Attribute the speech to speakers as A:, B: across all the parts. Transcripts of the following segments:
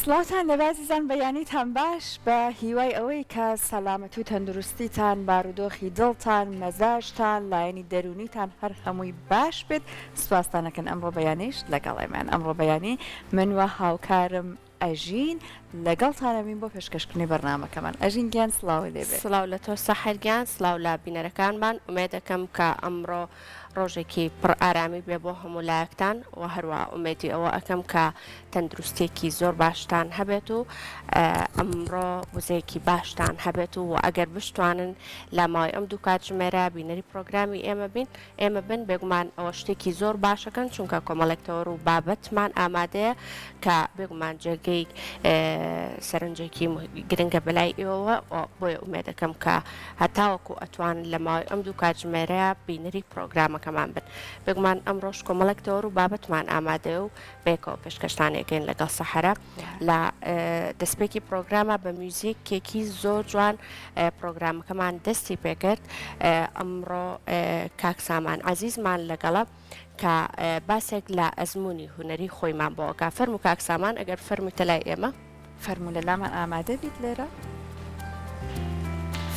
A: سڵاوتان لە بازیزان بەیانیتان باش بە هیوای ئەوەی کە سەلامەت و تەندروستیتان بارودۆخی دڵتان مەزاجتان لایەنی دەرونیتان هەر هەمووی باش بێت سوپاستانەکەن ئەمڕۆ بەیانیش لەگەڵێمان ئەمڕۆ بەیانی من وە هاوکارم ئەژین لەگەڵتانەبین بۆ پێشکەشکردنی بەرنامەکەمان ئەژین گیان سڵاوی لێبێت
B: سڵاو لە تۆ سەحەرگیان سڵاو لە بینەرەکانمان ئومێد دەکەم کە ئەمڕۆ ڕۆژێکی پڕ ئارامی بێ بۆ هەموو لایەکتان و هەروە ئومێدی ئەوە ئەەکەم کە تەندروستێکی زۆر باشتان هەبێت و ئەمڕۆ وزەیەکی باشتان هەبێت و ئەگەر بشتوانن لە ماوەی ئەم دوو کاتژمێرە بینەری پرۆگرامی ئێمە بن بێگومان ئەوە شتێکی زۆر باشەکەن چونکە کۆمەڵێکتەوە و بابەتمان ئامادەیە کە بێگومان جێگەی سەرنجێکی گرنگە بەلای ئێوە بۆیە ئومێد دەکەم کە هەتاوەکو ئەتوان لە ماوەی ئەم دوو کاتژمێرەیە بینەری پرۆگرامەکەمان بن بێگومان ئەمڕۆژ کۆمەڵێکتەوە و بابەتمان ئامادەیە و بێکەوە پێشکەشتانێکین لەگەڵ سەحەرە لە دەستپێکی پرۆگرامە بە میوزیکێکی زۆر جوان پرۆگرامەکەمان دەستی پێکرد ئەمڕۆ کاکسامان عەزیزمان لەگەڵە کە باسێک لە ئەزمموی هوەری خۆیمان بۆەکە فەرمو کاکسامان ئەگەر فەرموتە لای ئێمە
A: فەرمو لە لامان ئامادە بیت لێرە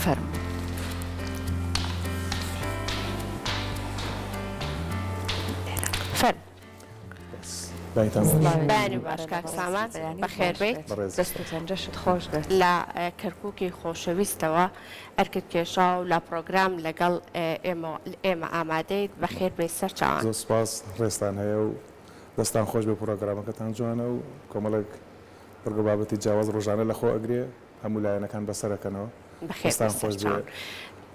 A: فەرمو
B: بانی باش کاکسامان بەخێر بێت
A: دەستەنجەشت خۆش دەست
B: لە کەرکووکی خۆشەویستەوە ئەرکت کێشا و لە پرۆگرام لەگەڵ ئێمە ئامادەیت بەخێر بێت سەر چاوان
C: زۆر سپاس ڕێستان هەیە و دەستان خۆش بێ پرۆگرامەکەتان جوانە و کۆمەڵێک بەرگە بابەتی جیاواز ڕۆژانە لە خۆ ئەگرێ هەموو لایەنەکان بەسەرەکەنەوە دەستان خۆش بێ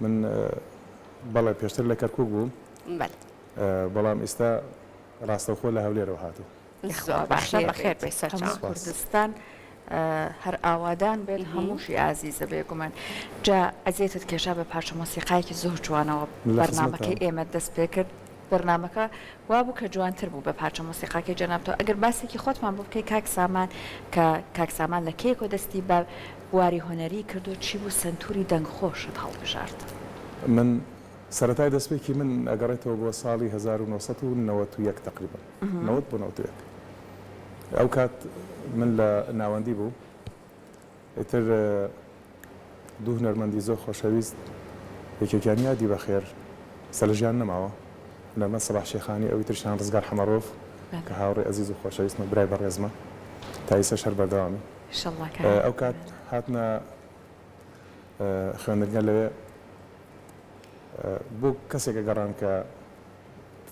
C: من بەڵێ پێشتر لە کەرکووک بووم بەڵام ئێستا ڕاستەوخۆ لە هەولێرەوە هاتوو
B: بەخێر بێت سەر چاوان
A: کوردستان هەر ئاوادان بێت هەمووشی ئازیزە بێگومان جا ئەزیێتت کێشا بە پارچە مۆسیقایەکی زۆر جوانەوە بەرنامەکەی ئێمە دەست پێ کرد بەرنامەکە وابوو کە جوانتر بوو بە پارچە مۆسیقاکەی جەنابتەوە ئەگەر باسێکی خۆتمان بۆ بکەی کاکسامان کە کاکسامان لە کێک و دەستی بە بواری هۆنەری کردو چی بوو سنتوری دەنگخۆشت هەڵبژارد
C: من سەرەتای دەستپێکی من ئەگەڕێتەوە بۆ ساڵی 1991 تقریبا 90 بۆ 91 ئەو کات من لە ناوەندی بوو ئیتر دوو هونەرمەندی زۆر خۆشەویست یەکێکیان یادی بەخێر سەرژیان نەماوە هونەرمەند سەباح شێخانی ئەوی ترشیان ڕزگار حەمەڕۆف کە هاوڕێ ئەزیز و خۆشەویستمە برای بەڕێزمە تا ئێستا شەر بەردەوامی ئەو کات هاتنە خوێندنگە لەوێ بۆ کەسێکە گەڕان کە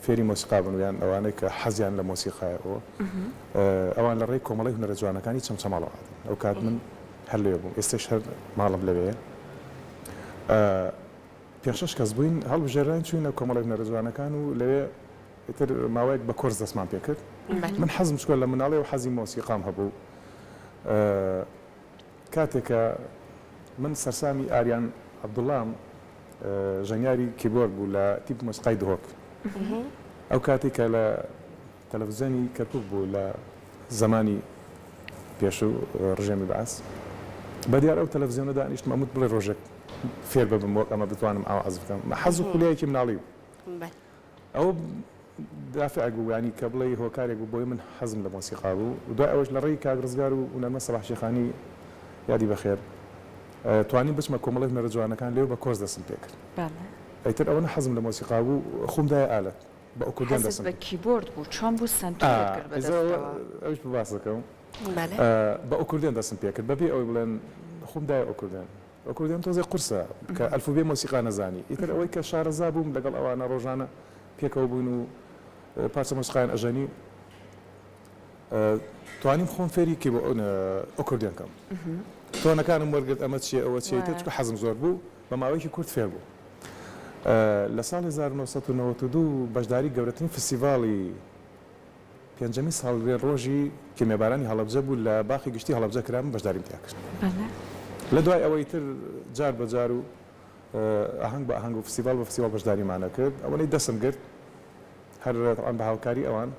C: فێری مۆسیقا بن یان ئەوانەی کە حەزیان لە مۆسیقایەوە ئەوان لە ڕێی کۆمەڵی هونەرە جوانەکانی چەمچەماڵەوە ئەو کات من هەر لێ بووم ئێستش هەر ماڵم لەوەیە پێشەش کەس بووین هەڵبژێران چوینە کۆمەڵی هونەرە جوانەکان و لەوێ ئیتر ماوەیەک بە کۆرس دەستمان پێ کرد من حەزم شکۆ لە مناڵێ و حەزی مۆسیقام هەبوو کاتێکە من سەرسامی ئاریان عەبدوڵڵام ژەنیاری کیبۆرد بوو لە تیپ مۆسیقای دهۆک ئەو کاتی کە لە تەلەڤیزیۆنی کەرکووک بوو لە زمانی پێش و ڕژێمی بەعەس بەدیار ئەو تەلەڤیزیۆنە دانیشتم ئەموت بڵێ ڕۆژێک فێر ببم وەک ئەمە بتوانم ئاوا عەزف بکەم حەز و خولەیەکی مناڵی بوو ئەو دافع بوو ینی کە بڵێ هۆکارێک بوو بۆی من حەزم لە مۆسیقا بوو و دوای ئەوەش لە ڕێی کاک ڕزگار و هونەرمەند سەباح شێخانی یادی بەخێر توانین بچمە کۆمەڵی هونەرە جوانەکان لێو بە کۆرس دەستم پێ کرد ئەیتر ئەوە حەزم لە مۆسیقا بوو خۆمدای ئالەت بە ئۆکۆردیۆن دەستم
A: بە کیبۆرد بوو چۆن بوو سنتور
C: ئەوش باس دەکەم بە ئۆکۆردیۆن دەستم پێ کرد بەبێ ئەوەی بڵێن خۆمدای ئۆکۆردیۆن تۆزێ قورسە کە ئەلفوبێ مۆسیقا نەزانی ئیتر ئەوەی کە شارەزا بووم لەگەڵ ئەوانە ڕۆژانە پێکەوە بوون و پارچە مۆسیقایان ئەژەنی توانیم خۆم فێری ئۆکۆردیۆن کەم تۆنەکانم وەرگرت ئەمە چیە ئەوە چیتر چکە حەزم زۆر بوو بە ماوەیەکی کورت فێر بوو لە ساڵی 1992 بەشداری گەورەترین فستیڤاڵی پێنجەمی ساڵگرێ ڕۆژی کێمێبارانی هەڵەبجە بوو لە باخی گشتی هەڵەبجە کرام بەشداریم تیا کرد لە دوای ئەوەی تر جار بە جار و ئاهەنگ بە ئاهەنگ و فستیڤال بە فستیڤال بەشداریمانە کرد ئەوەی دەستم گرت هەر بە هاوکاری ئەوان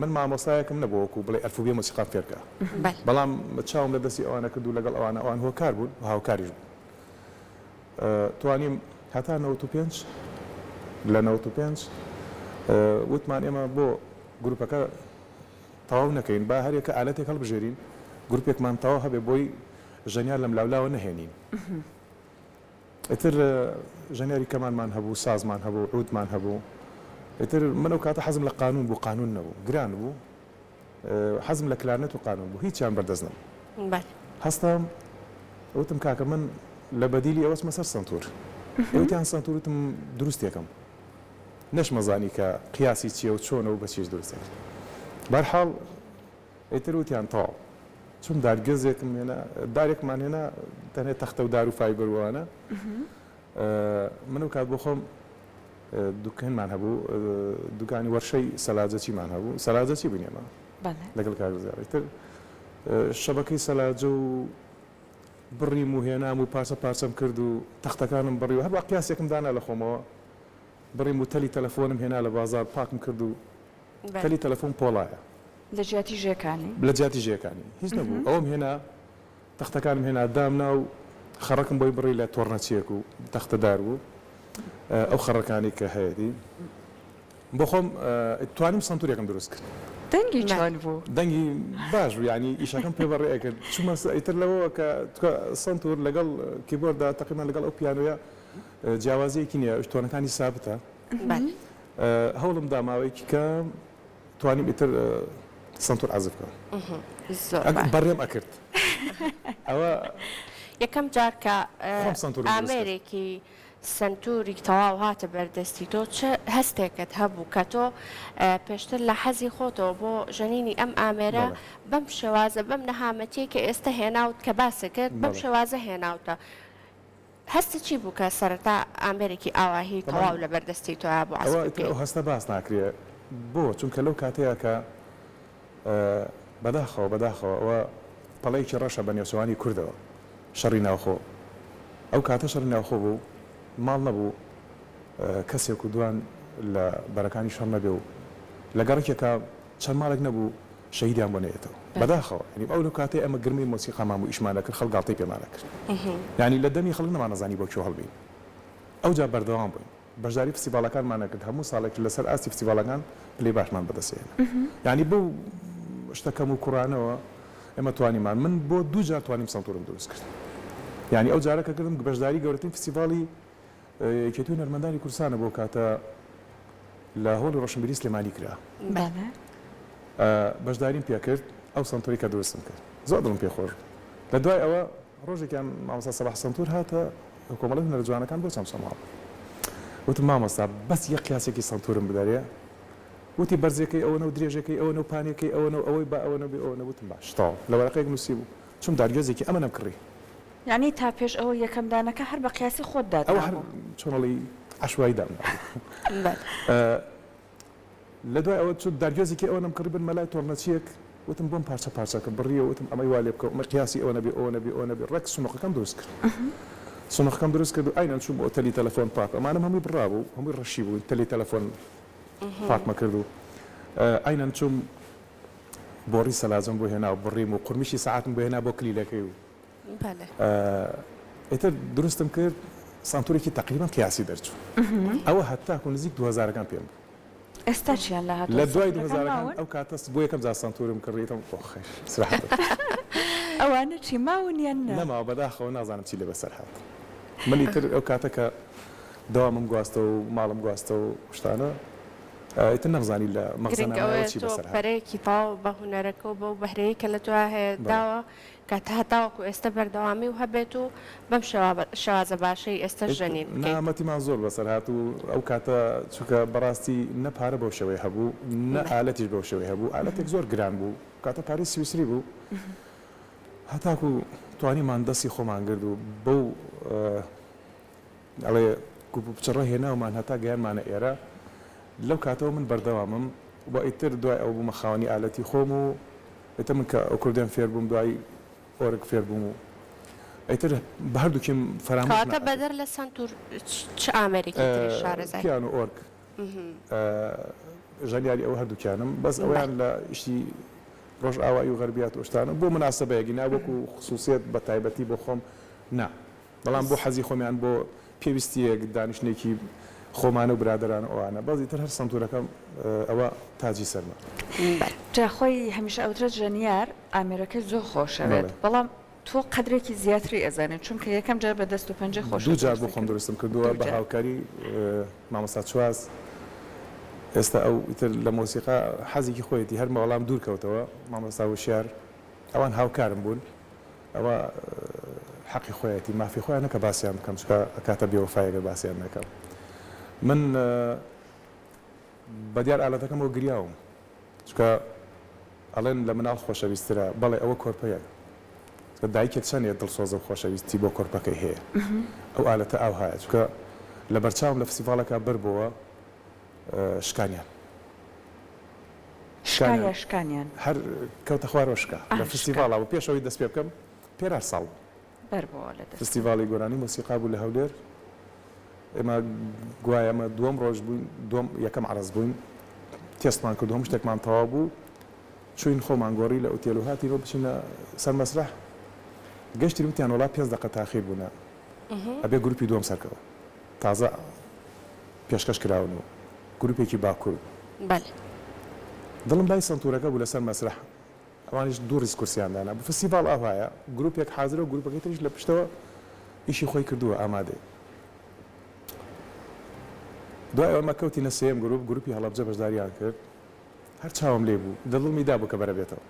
C: من مامۆستایەکم نەبوو وەکو بڵێ ئەلفوبێ مۆسیقا فێرکە بەڵام چاوم لە دەستی ئەوانە کرد و لەگەڵ ئەوانە ئەوان هۆکار بوون و هاوکاریش بوون توانیم هەتا 95 لە 95 وتمان ئێمە بۆ گروپەکە تەواو نەکەین با هەرێکە ئالەتێک هەڵبژێرین گروپێکمان تەواو هەبێ بۆی ژەنیار لەم لاولاوە نەهێنین ئیتر ژەنیاری کەمانمان هەبوو سازمان هەبوو عودمان هەبوو ئیتر من ئەو کاتە حەزم لە قانون بوو قانون نەبوو گران بوو حەزم لە کلارنەت و قانون بوو هیچیان بەردەست نەبوو هەستم وتم کاکە من لە بەدیلی ئەوەچمە سەر سنتور ئەوتیان سنتورتم دروستێکم نەشمەزانی کە قیاسی چییە و چۆنە و بەچیش دروستێک بەرحاڵ ئیتر وتیان تەواو چون دارگەزێکم هێنا دارێکمان هێنا تەنێت تەختە و دار و فایبەروانە من و کات بۆ خۆم دوکانمان هەبوو دوکانی وەرشەی سەلاجەچیمان هەبوو سەلاجەچی بنێمە لەگەڵ کارگوزار ئیتر شەبەکەی سەلاجە و بڕیم و هێنام و پارچە پارچەم کرد و تەختەکانم بڕی و هەروە قیاسێکم دانا لە خۆمەوە بڕیم و تەلی تەلەفۆنم هێنا لە بازار پاکم کرد و تەلی تەلەفۆن پۆڵایە
A: لە جیاتی ژێکانی
C: لە جیاتی ژێکانی هیچ نەبوو ئەوم هێنا تەختەکانم هێنا دامنا و خەڕەکم بۆی بڕی لە تۆڕنەچیەک و تەختەدار بوو ئەو خەڕەکانی کە هەیەی بۆ خۆم توانیم سنتورێکم دروست کرد
A: دەنگی چۆن بوو
C: دەنگی باش بوو ینی ئیشەکەم پێبڕێ کرد چوومە ئیتر لەوەوە کە سنتور لەگەڵ کیبۆردا تقریبان لەگەڵ ئەو پیانۆیە جیاوازیەکی نییە شتۆنەکانی سابتە هەوڵم داماوەیەکی کە توانیم ئیتر سنتور عزف بکەم بەڕێم ئەکرد ئەوە
B: یەکەم جار کە ئامێرێکی سنتوری تەواو هاتە بەردەستی تۆ چه هەستێکت هەبوو کە تۆ پێشتر لە حەزی خۆتەوە بۆ ژەنینی ئەم ئامێرە بەم شێوازە بەم نەهامەتیە کە ئێستا هێناوت کە باسە کرد بەم شێوازە هێناوتە هەستی چی بوو کە سەرەتا ئامێرێکی ئاواهی تەواو لە بەردەستی تۆیا بۆ
C: ئەو هەستە باس ناکرێ بۆ چونکە لەو کاتەیە کە بەداخەوە ئەوە پەڵەیەکی ڕەشە بە نێوچەوانی کوردەوە شەڕی ناوخۆ ئەو کاتە شەڕی ناوخۆ بوو ماڵ نەبوو کەسێک و دوان لە بەرەکانی شەڕ نەبێ و لە گەڕێکێکە چەند ماڵێک نەبوو شەهیدیان بۆ نێتەوە بەداخەوە ینی ئەو لەو کاتێ ئەمە گرمی مۆسیقامان و ئیشمانە کرد خەڵگاڵتەی پێمانە کرد ینی لە دەمی خەڵک نەمانەزانی بۆ کێ هەڵبین ئەوجا بەردەوام بووین بەشداری فستیڤالەکانمانە کرد هەموو ساڵێک لەسەر ئاستی فستیڤالەکان پلەی باشمان بەدەستێنە ینی بۆ شتەکەم و کوڕانەوە ئێمە توانیمان من بۆ دوو جار توانیم سنتورم دروست کرد ینی ئەو جارەکە کردم بەشداری گەورەترین فستیڤاڵی یەکێتیوی نەرمەندانی کوردستانە بۆ کاتە لە هۆڵی ڕۆشنبیری سلێمانی کرا بەشداریم پێ کرد ئەو سنتوری کە دروستم کرد زۆر دڵم پێخۆش لە دوای ئەوە ڕۆژێکیان مامۆستا سەباح سنتور هاتە کۆمەڵە هونەرە جوانەکان بۆ چەم سەماڵ وتم مامۆستا بەس یەک کلاسێکی سنتورم بدارێ وتی بەرزەکەی ئەوەنە و درێژەکەی ئەوەنە و پانێکەی ئەوەنە ئەوەی با ئەوەنە بێ ئەوەنە وتم باش تاو لە وەرەقەیەک نووسی بوو چون دارگێزێکی ئەمە نەمکڕی
A: یعنی تا پێش ئەوە یەکەم دانەکە هەر بە قیاسی خۆت داد
C: ئەوە هەر چۆنەڵی عشوایی دامنا لە دوای ئەوە چون دارگێزێکی ئەوە نەمکڕی بن مەلای تۆڕنەچیەک وتم بۆم پارچە پارچەکە بڕیە وتم ئەمەی وا لێ بکە ئەمە قیاسی ئەوە نەبێ ئەوە نەبێ ئەوە نەبێ ڕێک سنووقەکەم دروست کرد سنووقەکەم دروست کرد و ئاینەن چوون بۆ تەلی تەلەفۆن پاک ئەمانم هەمووی بڕابوو هەمووی ڕەشی بوو تەلی تەلەفۆن پاکمە کرد و ئاینەن چوم بۆڕی سەلاجەم بۆ هێنا و بڕیم و قورمیشی سەعاتم بۆ هێنا بۆ کلیلەکەی و ئیتر دروستم کرد سنتورێکی تقریبان قیاسی دەرچوو ئەوە هەتاکو نزیک 2000ەکان پێم بوو
A: ئێستا چیان لە هاتووە
C: لە دوای 2000ەکان ئەو کاتەس بۆ یەکەم جار سنتورم کڕیتم بۆ خێر سراحەت
A: ئەوانە چی ماون یان
C: نەماوە بەداخەوە نازانم چی لە بەسەر هات من ئیتر ئەو کاتە کە داوامم گواستە و ماڵم گواستە و شتانە ئیتر نەمزانی لە مەغزەنامەوە چی بەسەر هات
B: پەرەیەکی تاو بە هونەرەکە و بەو بەهرەیە کە لە تۆ هەیە داوە کە تا هەتاوەکو ئێستا بەردەوامی و هەبێت و بەم شێوازە باشەی ئێستا ژەنین
C: نامەتیمان زۆر بەسەر هات و ئەو کاتە چونکە بەڕاستی نەپارە بەو شێوەی هەبوو نە ئالەتیش بەو شێوەی هەبوو ئالەتێک زۆر گران بوو کاتە پارەی سویسری بوو هەتاکو توانیمان دەستی خۆمان کرد و بەو ئەڵێ بچڕە هێناومان هەتا گەیانمانە ئێرە لەو کاتەوە من بەردەوامم بۆ ئیتر دوای ئەو بوومە خاوەنی ئالەتی خۆم و ئێتە من کە ئەوکردیان فێر بووم دوای ئۆرگ فێر بووم و ئیتر بە هەردووکیم فەرامۆش
B: کاتە بەدەر لە سنتور چ ئامێرێکی تری شارەزای
C: پیان و ئۆرگ ژەنیاری ئەو هەردووکیانم بەس ئەویان لە ئیشی ڕۆژ ئاوایی و غەربیات وشتانە بۆ مناسبەیەکی ناوەکو خصوصیت بە تایبەتی بۆ خۆم نا بەڵام بۆ حەزی خۆمیان بۆ پێویستیەک دانیشتێکی خۆمانە و برادران ئەوانە بەڵی تر هەر سنتورەکەم ئەوە تاجی سەرمە.
A: جا خۆی هەمیشە ئەوترە ژەنیار ئامێرەکەی زۆر خۆشەوێت بەڵام تۆ قدرێکی زیاتری ئەزانێت چونکە یەکەم جار بە دەست و پەنجە خۆش
C: دوو جار بۆ خۆم دروستم کردووە بە هاوکاری مامۆستا چواز. ئێستا ئەو ئیتر لە مۆسیقا حەزێکی خۆیەتی هەر مەوەڵام دوور کەوتەوە مامۆستا وشیار ئەوان هاوکارم بوون ئەوە حەقی خۆیەتی مافی خۆیان نەکە باسییان بکەم چکە کاتە بێوەفایەگە باسییان نەکەم. من بەدیار ئالەتەکەمەوە گریاوم چکە ئەڵێن لە مناڵ خۆشەویسترە بەڵێ ئەوە کۆرپەیە دایکێک چەندێت دڵسۆزە و خۆشەویستی بۆ کۆرپەکەی هەیە ئەو ئالەتە ئاو هەیە چکە لە بەرچاوم لە فستیڤالەکە بەربەوە شکانیان هەر کەوتە خوارۆشکە لە فستیڤالەوە پێشەوەی دەست پێ بکەم پێرار ساڵ فستیڤالی گۆرانی مۆسیقا بوو لە هەولێر ئێمە گوایە ئەمە دووەم ڕۆژ بووین دووەم یەکەم عەرز بووین تێستمان کردو هەموو شتێکمان تەواو بوو چوین خۆمان گۆڕی لە ئوتێل و هاتیەوە بچینە سەر مەسرح گەشتی وتیان وڵات 5 دقە تاخیر بوونە ئەبێ گروپی دووەم سەرکەوە تازە پێشکەش کراون و گروپێکی باکوور دڵم بای سنتورەکە بوو لەسەر مەسرح ئەوانیش دوو ڕیز کورسیاندانا بە فستیڤال ئاوایە گروپێک حازرە و گروپەکەی تریش لە پشتەوە ئیشی خۆی کردووە ئامادەی دوای ئەوە کەوتینە سێم گروپی هەڵەبجە بەشداریان کرد هەر چاوم لێ بوو دڵمی دا بوو کە بەرە بێتەوە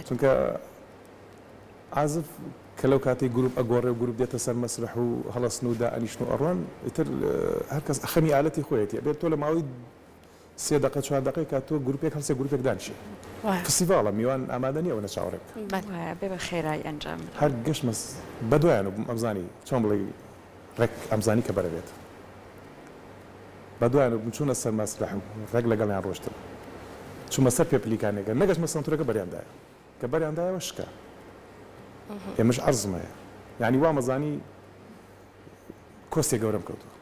C: چونکە عازف کە لەو کاتی گروپ ئەگۆڕێ و گروپ دێتە سەر مەسرح و هەڵەسن و دائەنیشتن و ئەڕوان ئیتر هەر کەس خەمی ئالەتی خۆیەتی ئەبێت تۆ لە ماوەی 3 دقە 4 دقەی کات تۆ گروپێک هەڵسێ گروپێک دانشی فستیڤالە میوان ئامادە نییە ئەوە چاوەڕێک
A: بێ بە خێرایی ئەنجام
C: هەر گەشتمە بەدوایان و ئەمزانی چۆن بڵێ ڕێک ئەمزانی کە بەرە بێت بەدوایان و چوونە سەر مەسرح ڕێک لەگەڵیان ڕۆشتن چوومە سەر پێپلیکانێکە نەگەشتمە سنتورەکە بەریاندایە کە بەریاندایەوە شکە ئێمەش عەرزمەیە یعنی وا مەزانی کۆستێک گەورەم کەوتووە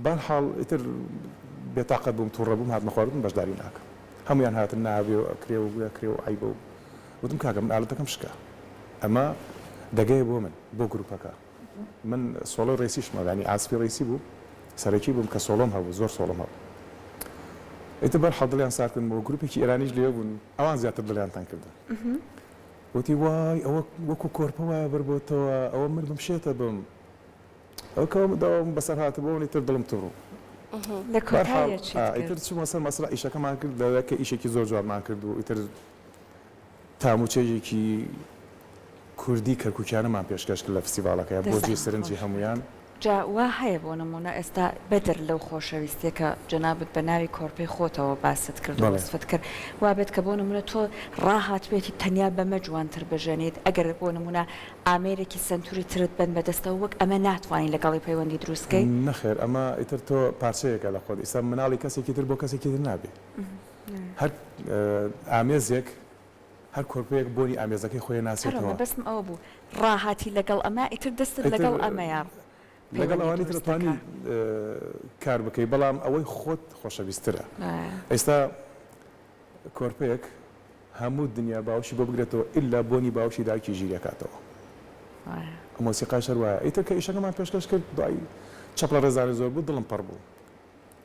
C: بەرحاڵ ئیتر بێتاقەت بووم تووڕە بووم هاتمە خواردن بەشداری ناکەم هەمویان هاتن ناوێ و ئەکرێ و کرێ و عیبە و وتم کاکە من ئالەتەکەم شکە ئەمە دەگەیە بۆ من بۆ گروپەکە من سۆڵۆ ڕێسیشمە ینی ئاسپی ڕێسی بوو سەرەکی بووم کە سۆڵۆم هەبوو زۆر سۆڵۆم هەبوو ئیتر بەرحاڵ دڵیان ساردکردن بۆ گروپێکی ئێرانیش لێ بوون ئەوان زیاتر دڵیانتان کردن وتی وای ئەوە وەکو کۆرپە وایە بەربۆتەوە ئەوە من بمشێتە بم ئەو کەوم داوام بەسەر هاتە بۆ ئیتر دڵم توڕوو ئیتر چوومە سەر مەسرح ئیشەکەمان کرد لەوەیە کە ئیشێکی زۆر جوانمان کرد و ئیتر تاموچێژێکی کوردی کەرکووکیانەمان پێشکەش کرد لە فستیڤالەکە بۆ جێ سەرنجی هەمویان
A: جا وا هەیە بۆ نمونە ئێستا بەدر لەو خۆشەویستیە کە جەنابەت بە ناوی کۆرپەی خۆتەوە باست کرد و وەسفت کرد وا بێت کە بۆ نمونە تۆ ڕاهاتبێتی تەنیا بەمە جوانتر بژێنیت ئەگەر بۆ نمونە ئامێرێکی سنتوری ترت بن بەدەستەوە وەک ئەمە ناتوانین لەگەڵی پەیوەندی دروستکەی
C: نەخێر ئەمە ئیتر تۆ پارچەیەکە لە خۆت ئێستا مناڵی کەسێکی تر بۆ کەسێکی تر نابێ هەر ئامێزێک هەر کۆرپەیەک بۆنی ئامێزەکەی خۆی ناسێتەوە
A: بەسم ئەوە بوو ڕاهاتی لەگەڵ ئەمە ئیتر دەستت لەگەڵ ئەمەیە
C: لەگەڵ ئەوانی ترتوانی کار بکەی بەڵام ئەوەی خۆت خۆشەویسترە ئێستا کۆرپەیەک هەموو دنیا باوشی بۆ بگرێتەوە ئللا بۆنی باوشی داکی ژیرەکاتەوە مۆسیقای شەر وایە ئیتر کە ئیشەکەمان پێشکەش کرد دوای چەپڵە ڕێزانی زۆر بوو دڵم پڕ بوو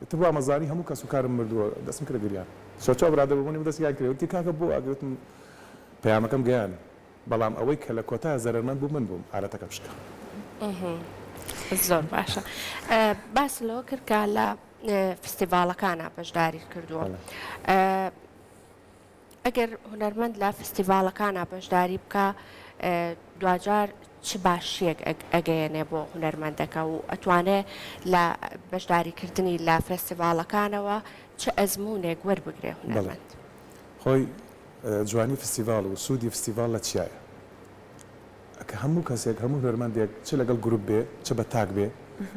C: ئیتر وا مەزانی هەموو کەس و کارم مردووە دەستم کرد گریان سۆچا برادە بوونی دەستیان کرد وتی کاکە بۆ ئاگرتم پەیامەکەم گەیان بەڵام ئەوەی کە لە کۆتا زەرمەند بوو من بووم ئالەتەکەم شکە
B: زۆر باشە باس لەوە کرد کە لە فستیڤالەکانە بەشداری کردووە ئەگەر هونەرمەند لە فستیڤالەکانە بەشداری بکە دوجار چ باشیەک ئەگەیەنێ بۆ هونەرمەندەکە و ئەتوانێت لە بەشداریکردنی لە فستیڤالەکانەوە چ ئەزمونێک وەربگرێ هونەرمەند
C: خۆی جوانی فستیڤال و سوودی فستیڤال لە چیایە کە هەموو کەسێک هەموو هونەرمەندێک چ لەگەڵ گروپ بێ چ بە تاک بێ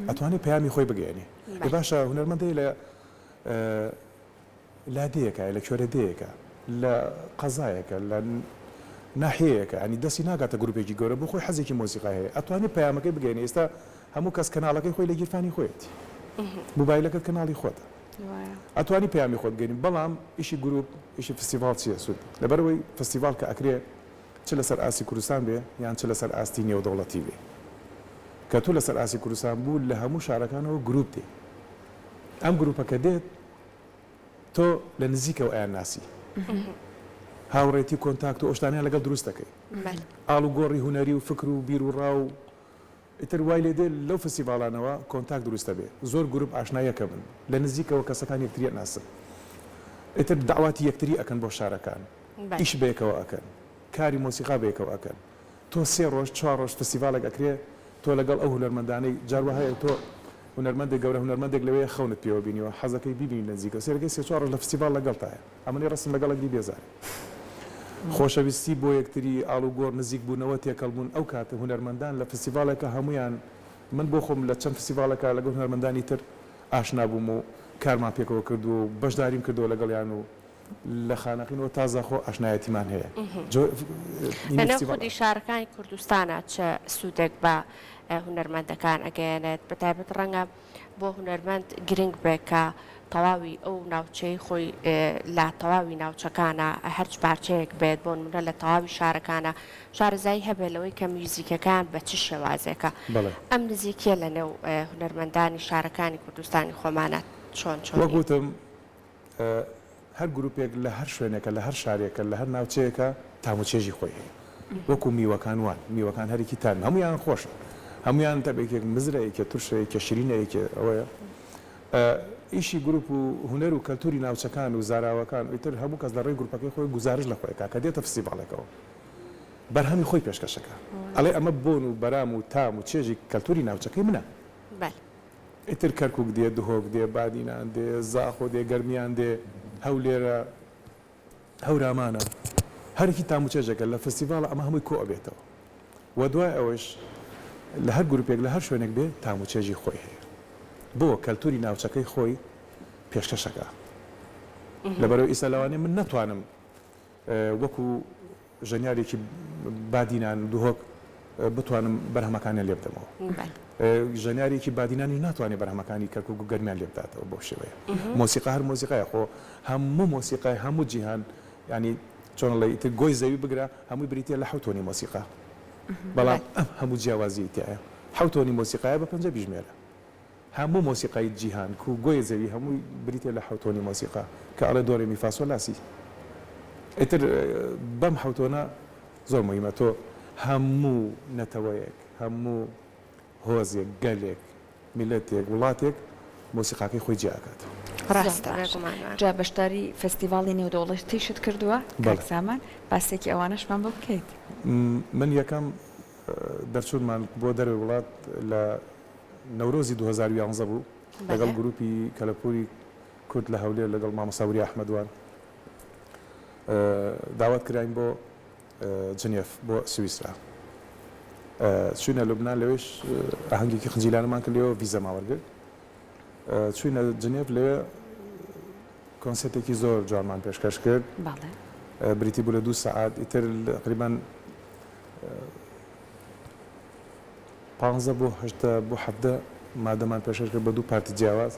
C: ئەتوانێت پەیامی خۆی بگەێنێ باشە هونەرمەندەی لە لادەیەکە لە کوێرەدەیەکە لە قەزایەکە لە ناحەیەکە ئەنی دەستی ناگاتە گروپێکی گەورە بۆ خۆی حەزێکی مۆسیقای هەیە ئەتوانێت پەیامەکەی بگەێنێ ئێستا هەموو کەس کەناڵەکەی خۆی لە گیرفانی خۆیەتی موبایلەکەت کەناڵی خۆتە ئەتوانی پەیامی خۆت بگەێنی بەڵام ئیشی گروپ ئیشی فستیڤال چییە سوود لەبەرەوەی فستیڤال کە ئەکرێ چ لەسەر ئاسی کوردستان بێ یان چ لەسەر ئاستی نێودەوڵەتی بێ کە تۆ لەسەر ئاسی کوردستان بوو لە هەموو شارەکانەوە گروپ دێ ئەم گروپەکە دێت تۆ لە نزیکەوە ئایان ناسی هاوڕێتی کۆنتاکت و ئۆشتانیان لەگەڵ دروست دەکەی ئاڵوگۆڕی هوەری و فکر و بیر و ڕاو ئیتر وای لێ دێت لەو فستیڤالانەوە کۆنتاکت دروستە بێ زۆر گروپ ئاشنایەکە بن لە نزیکەوە کەسەکان یەکتری ناسن ئیتر داواتی یەکتری ئەکەن بۆ شارەکان ئیش بەیەکەوە ئەکەن کاری مۆسیقا بەیەکەوە ئەکەن تۆ 3 ڕۆژ 4 ڕۆژ فستیڤالێک ئەکرێ تۆ لەگەڵ ئەو هونەرمەندانەی جاروە هەیە تۆ هونەرمەندێک گەورە هونەرمەندێک لەوەیە خەونت پێوە بینیوە حەزەکەی بیبینی نزیکە سێرەکەی 3-4 ڕۆژ لە فستیڤال لەگەڵتایە ئەمەی ڕستم لەگەڵێکی بێزارە خۆشەویستی بۆ یەکتری ئاڵوگۆڕ نزیک بوونەوە تێکەڵبوون ئەو کاتە هونەرمەندان لە فستیڤالێکە هەمویان من بۆ خۆم لە چەند فستیڤالەکە لەگەڵ هونەرمەندانی تر ئاشنا بووم و کارمان پێکەوە کردو و بەشداریم کردو لەگەڵیان و لە خانەقینەوە تازە خۆ ئاشنایەتیمان هەیە
B: لەنێو خودی شارەکانی کوردستانە چه سوودێک بە هونەرمەندەکان ئەگەیەنێت بەتایبەت ڕەنگە بۆ هونەرمەند گرنگ بێکە تەواوی ئەو ناوچەی خۆی لە تەواوی ناوچەکانە هەرچ پارچەیەک بێت بۆ نمونە لە تەواوی شارەکانە شارەزایی هەبێت لەوەی کە میوزیکەکان بە چ شێوازێکە ئەم نزیکیە لەنێو هونەرمەندانی شارەکانی کوردستانی خۆمانە چۆن
C: وەگوتم هەر گروپێک لە هەر شوێنێکە لە هەر شارێکە لە هەر ناوچەیەکە تاموچێژی خۆی هەیە وەکو میوەکان وان میوەکان هەرێکی تان هەمویان خۆشە هەمویان تەبێکێک مزرەیەکە تووشەیەکە شرینەیەکە ئەوەیە ئیشی گروپ و هوەر و کەلتوری ناوچەکان و زاراوەکان ئیتر هەموو کەس لە ڕێی گروپەکەی خۆی گزارش لە خۆیەکە کە دێتە فستیڤالێکەوە بەرهەمی خۆی پێشکەشەکە ئەڵێ ئەمە بۆن و بەرام و تام و چێژی کەلتوری ناوچەکەی منە ئیتر کەرکک دێ دهۆک دێ بادینان دێ زاخۆ دێ گەرمیان دێ هەولێرە هەورامانە هەرکی تام و چێژەکە لە فستیڤالە ئەمە هەمووی کۆ ئەبێتەوە و دوای ئەوەش لە هەر گروپێک لە هەر شوێنێک بێ تام و چێژی خۆی هەیە بۆ کەلتوری ناوچەکەی خۆی پێشکەشەکە لەبەرەوە ئیسا لەوانێ من نەتوانم وەکو ژەنیارێکی بادینان دوهۆک بتوانم بەرهەمەکانیان لێ بدەمەوە ژەنیارێکی بادینانی ناتوانێت بەرهەمەکانی کەرکک و گەرمیان لێ بداتەوە بۆ شێوەیە مۆسیقا هەر مۆسیقایە خۆ هەموو مۆسیقای هەموو جیهان ینی چۆن لە ئیتر گۆی زەوی بگرە هەمووی بریتە لە 7 تۆنی مۆسیقا بەڵام ئەم هەموو جیاوازی تایە 7 تۆنی مۆسیقایە بە 5 بیژمێرە هەموو مۆسیقای جیهان و گۆی زەوی هەمووی بریتە لە 7 تۆنی مۆسیقا کە ئەڵێ دۆ ڕێ می فا سۆ لا سی ئیتر بەم 7 تۆنە زۆر مهمە تۆ هەموو نەتەوەیەک هەموو هۆزێک گەلێک میلەتێک وڵاتێک مۆسیقاکەی خۆی جیاکات
A: جا بەشداری فستیڤاڵی نێودەوڵەتیشت کردووە کاکسامان باسێکی ئەوانەشمان بۆ بکەیت
C: من یەکەم دەرچوونمان بۆ دەروی وڵات لە نەورۆزی 2011 بوو لەگەڵ گروپی کەلەپوری کورد لە هەولێر لەگەڵ مامۆستا ئەحمەدوان داوات کراین بۆ جنێف بۆ سویسرا چوینە لوبنان لەوێش ئاهەنگێکی خنجیلانەمان کرد لێەوە ڤیزەمان وەرگرت چوینە جنێف لەوێ کۆنسێرتێکی زۆر جوانمان پێشکەش کرد بریتی بوو لە 2 سەعات ئیتر تقریبان 15 بۆ 8 بۆ 7 مادەمان پێشکەش کرد بە 2 پارتی جیاواز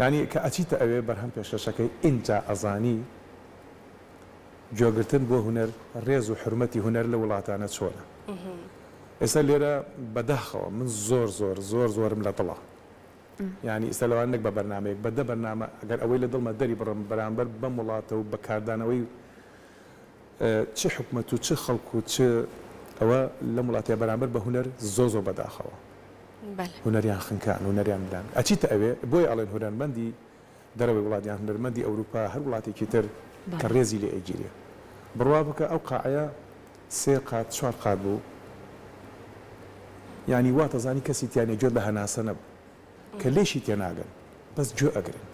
C: یعنی کە ئەچیتە ئەوێ بەرهەم پێشکەشەکەی ئینجا ئەزانی گوێگرتن بۆ هوەر ڕێز و حرمەتی هوەر لە وڵاتانە چۆنە ئێستا لێرە بەداخەوە من زۆرم لە دڵە ینی ئێستا لەوانێک بە بەرنامەیەک بەدە بەرنامە ئەگەر ئەوەی لە دڵمە دەری بڕم بەرامبەر بەم وڵاتە و بەکاردانەوەی چ حکومەت و چ خەڵک و چ ئەوە لە وڵاتیا بەرامبەر بە هوەر زۆر بەداخەوە هوەریان خنکان هوەریان بدان ئەچیتە ئەوێ بۆی ئەڵێن هوەرمەندی دەرەوەی وڵاتیان هوەرمەندی ئەوروپا هەر وڵاتێکی تر کە ڕێزی لێ ئەگیرێ بڕوا بکە ئەو قاعەیە 3 قات 4 قات بوو ینی وا تەزانی کەسی تیانێ گوێ بە هەناسە نەبوو کە لێشی تێناگەن بەس گوێ ئەگرن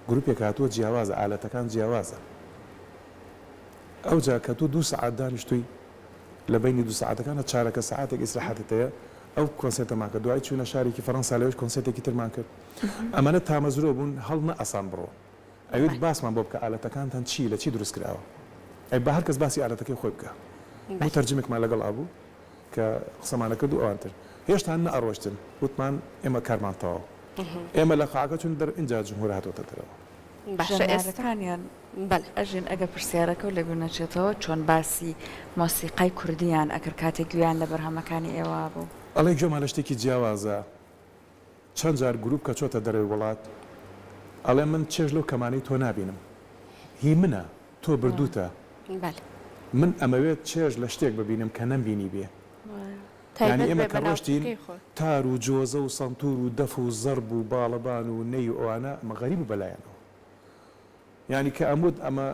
C: گروپێک هاتووە جیاوازە ئالەتەکان جیاوازە ئەو جا کە تۆ 2 سەعات دانیشتووی لە بینی 2 سەعاتەکانە چارەکە سەعاتێک ئیسراحەتەیە ئەو کۆنسێرتەمان کرد دوای چوونە شارێکی فەڕەنسا لەوێش کۆنسێرتێکی ترمان کرد ئەمانە تامەزرۆ بوون هەڵ نە ئەسان بڕۆ ئەوێت باسمان بۆ بکە ئالەتەکانتان چی لە چی دروست کراوە ئەی بە هەر کەس باسی ئالەتەکەی خۆی بکە بۆ تەرجمێکمان لەگەڵ ئابوو کە قسەمانە کرد و ئەوانتر هێشتا نە ئەڕۆشتن وتمان ئێمە کارمان تەواو ئێمە لە قاعەکە چون دەر ئینجا جمهور هاتوۆتە دەرەوە
A: ژەنیارەکانیان ئەژین ئەگە پرسیارەکە و لە بوونەچێتەوە چۆن باسی مۆسیقای کوردیان ئەگەر کاتێک گویان لە بەرهەمەکانی ئێوە بوو
C: ئەڵێ گوێمان لە شتێکی جیاوازە چەند جار گروپ کە چۆتە دەرەوەی وڵات ئەڵێ من چێژ لەو کەمانەی تۆ نابینم هی منە تۆ بردووتە من ئەمەوێت چێژ لە شتێک ببینم کە نەمبینی بێ ینی ئێمە کە ڕۆشتین تار و جۆزە و سنتور و دەف و زەرب و باڵەبان و نەی و ئەوانە مەغەریب و بەلایەنەوە ینی کە ئەمود ئەمە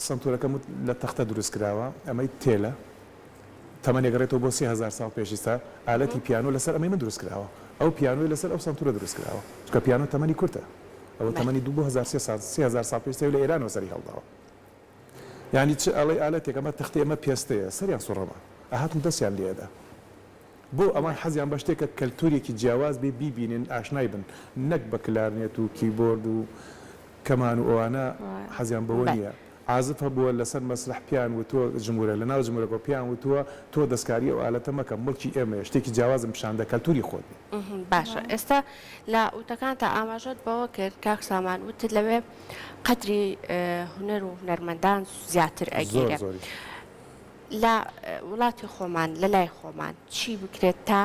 C: سنتورەکەم لە تەختە دروست کراوە ئەمەی تێلە تەمەنێگەڕێتەوە بۆ 3000 ساڵ پێشیستا ئالەتی پیانۆ لەسەر ئەمەی من دروست کراوە ئەو پیانۆی لەسەر ئەو سنتورە دروست کراوە چکە پیانۆ تەمەنی کورتە ئەوە تەمەنی 3000 ساڵ پێشتەوە لە ئێرانەوە سەری هەڵداوە ینی چ ئەڵێ ئالەتێک ئەمە تەختی ئەمە پێستەیە سەریان سوڕەما ئاهاتم دەستیان لێدا بۆ ئەمان حەزیان بە شتێکە کەلتوریەکی جیاواز بێ بیبینن ئاشنای بن نەک بە کلارنێت و کیبۆرد و کەمان و ئەوانە حەزیان بەوە نییە عازفە بووە لەسەر مەسرح پیان و تۆ ژمورە لە ناو ژمورەکە پیان و تۆ دەستکاری ئەو ئالەتە مەکە مڵکی ئێمە شتێکی جیاوازم پیشاندە کەلتوری خۆت
B: باشە ئێستا لە وتەکان تا ئاماژەت بەوە کرد کاک سامان وتت لەوێ قەدری هونەر و هونەرمەندان زیاتر ئەگیرە لە وڵاتی خۆمان لە لای خۆمان چی بکرێت تا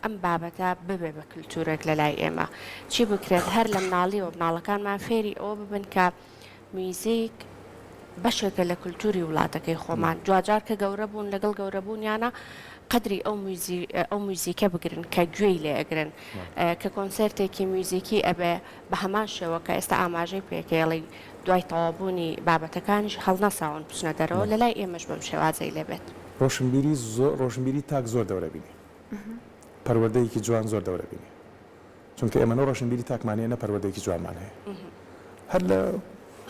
B: ئەم بابەتە ببێ بە کللتورێک لە لای ئێمە چی بکرێت هەر لە مناڵی و مناڵەکانمان فێری ئەوە ببن کە میوزیک بەشێکە لە کللتوری وڵاتەکەی خۆمان جوجار کە گەورە بوون لەگەڵ گەورەبوونیانە قدری ئەو موزیکە بگرن کە گوێی لێ ئەگرن کە کۆنسرتێکی موزیکی ئەبێ بە هەمان شێوە کە ئێستا ئاماژەی پێکێڵی دوای تەوابوونی بابەتەکانیش هەڵنەساون بچنە دەرەوە لە لای ئێمەش بەم شێوازەی لێبێت
C: ڕۆشنبیری تاک زۆر دەورەبینی پەروەردەیەکی جوان زۆر دەورەبینی چونکە ئێمە ڕۆشنبیری تاکمانەیە نە پەروەردەیەکی جوانمان هەیە هەر لە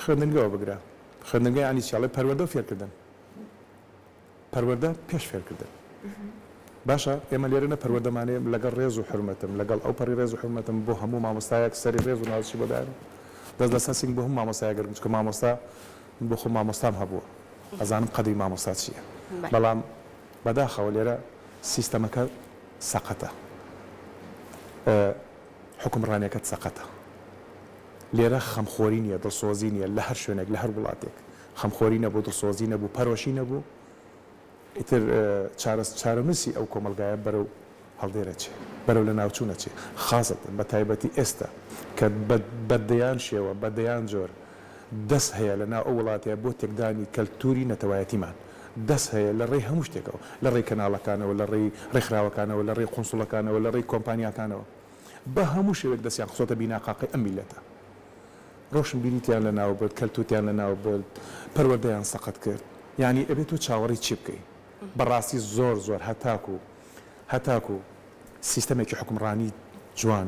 C: خوێندنگەوە بگرە خوێندنگای عنی چاڵی پەروەردە و فێرکردن پەروەردە پێش فێرکردن باشە ئێمە لێرەنە پەروەردەمانەیە لەگەڵ ڕێز و حرمەتم لەگەڵ ئەو پەڕی ڕێز و حرمەتم بۆ هەموو مامۆستایەک سەری ڕێز و نازشی بۆدار دەست لە سەسینگ بۆ هەموو مامۆستایەگەرم چکە مامۆستا بۆ خۆ مامۆستام هەبووە ئەزانم قەدری مامۆستا چییە بەڵام بەداخەوە لێرە سیستەمەکە سەقەتە حکومڕانیەکەت سەقەتە لێرە خەمخۆری نییە دڵسۆزی نییە لە هەر شوێنێک لە هەر وڵاتێک خەمخۆری نەبوو دڵسۆزی نەبوو پەرۆشی نەبوو ئیتر چارەنووسی ئەو کۆمەلگایە بەرەو هەڵدێرە چێ بەرەو لە ناوچوونە چێ خازت بە تایبەتی ئێستا کە بەدەیان شێوە بەدەیان جۆر دەست هەیە لە ناو ئەو وڵاتەیە بۆ تێکدانی کەلتوری نەتەوایەتیمان دەست هەیە لە ڕێی هەموو شتێکەوە لە ڕێی کەناڵەکانەوە لە ڕێی ڕێکخراوەکانەوە لە ڕێی قونسوڵەکانەوە لە ڕێی کۆمپانیاکانەوە بە هەموو شێوێک دەستیان خسۆتە بیناقاقی ئەم میلەتە ڕۆشنبیریتیان لە ناو برد کەلتوتیان لە ناو برد پەروەردەیان سەقەت کرد یعنی ئەبێت و چاوەڕی چی بکەیت بەڕاستی زۆر هەتاکو سیستەمێکی حکومڕانی جوان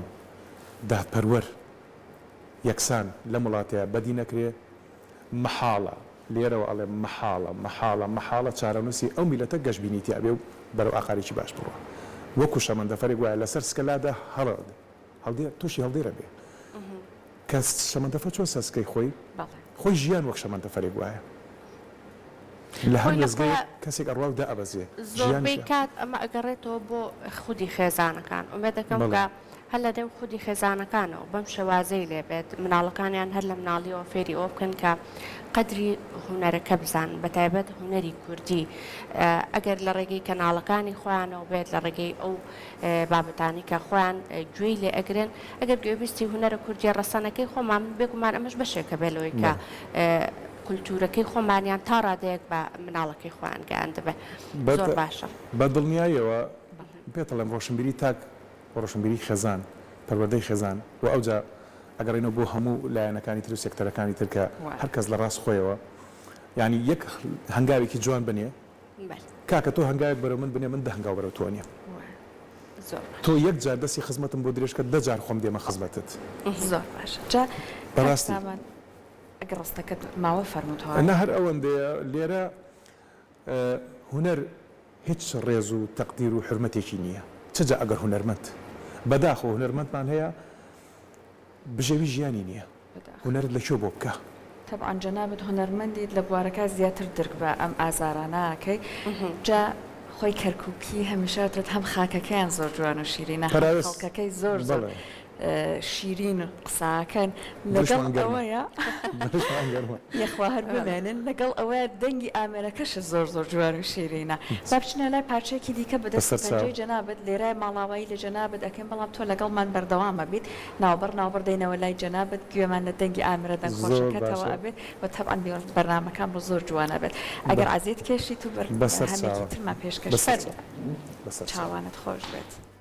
C: دادپەروەر یەکسان لە وڵاتەیە بەدی نەکرێ مەحاڵە لێرەوە ئەڵێ مەحاڵە چارەنووسی ئەو میلەتە گەشتبینیتی ئەبێ و بەرەو ئاخاریکی باش بڕوە وەکو شەمەندەفەرێک وایە لەسەر سکەلادا تووشی هەڵدێرە بێ کە شەمەندەفەر چۆن سەسکەی خۆی ژیان وەک شەمەندەفەرێک وایە لە هەر لەزگای کەسێک ئەڕوا و دائەبەزێ
B: زۆربەی کات ئەمە ئەگەڕێتەوە بۆ خودی خێزانەکان ئومێد دەکەم کە هەر لە دەم خودی خێزانەکانەوە بەم شێوازەی لێبێت مناڵەکانیان هەر لە مناڵیەوە فێری ئەوە بکەن کە قەدری هونەرەکە بزان بەتایبەت هونەری کوردی ئەگەر لە ڕێگەی کەناڵەکانی خۆیانەوە بێت لە ڕێگەی ئەو بابەتانی کە خۆیان گوێی لێ ئەگرن ئەگەر گوێبیستی هونەرە کوردی ڕەسەنەکەی خۆمان بێگومان ئەمەش بەشێکە بێلەوەی کە کولتورەکەی خۆمانیان تا ڕادەیەک بە مناڵەکەی خۆیان گەیان دەبێت زۆر باشە
C: بە دڵنیایەوە پێتەڵێم ڕۆشنبیری تاک ڕۆشنبیری خێزان پەروەردەی خێزان و ئەوجا ئەگەڕێنەوە بۆ هەموو لایەنەکانی تر و سێکتەرەکانی ترکە هەر کەس لە ڕاست خۆیەوە یعنی یەک هەنگاوێکی جوان بنێ کاکە تۆ هەنگاوێک بەرەو من بنێ من دە هەنگاو بەرەو تۆ نییە تۆ یەک جار دەستی خزمەتم بۆ درێژکە دە جار خۆم دێمە خزمەتت
A: زۆر باشە
C: بەڕاستی
A: ئەگەر ڕستەکەت ماوە فەرمووتەوە
C: ئەنا هەر ئەوەندەیە لێرە هونەر هیچ ڕێز و تەقدیر و حرمەتێکی نییە چجا ئەگەر هونەرمەند بەداخۆ هونەرمەندمان هەیە بژێوی ژیانی نییە هونەرت لەکوێ بۆ بکە
A: طبعا جەنابەت هونەرمەندیت لە بوارەکە زیاتر درک بە ئەم ئازارانەکەی جا خۆی کەرکووکی هەمیشەتت هەم خاکەکەیان زۆر جوان و شیرینە خەڵکەکەی زۆر شیرین قساکەن
C: دڵشمان
A: لەگەڵ
C: گەرمە.
A: ئەوەیە
C: دڵشمان گەرمە.
A: یەخوا هەر بمێنن لەگەڵ ئەوەیە دەنگی ئامێرەکەش زۆر زۆر جوان و شیرینە با بچنە لای پارچەیەکی دیکە بەدەست
C: بەسەر چاو.
A: پەنجەی جەنابەت لێرای ماڵاوایی لە جەنابەت ئەەکەم بەڵام تۆ لەگەڵمان بەردەوامە بیت ناوبەڕدەینەوە لای جەنابەت گوێمان لە دەنگی ئامرە دەنگ خۆشەکەتەوە
C: باشە.
A: ئەبێت و تەبعاً بەرنامەکان بۆ زۆر جوانە بێت ئەگەر عزیز کێشیت و
C: بەسەر چاوە.
A: هەمێکی ترمان پێشکەش
C: بەسەر
A: بەر
C: بەسەر چاو.
A: چاوانت خۆش بێت.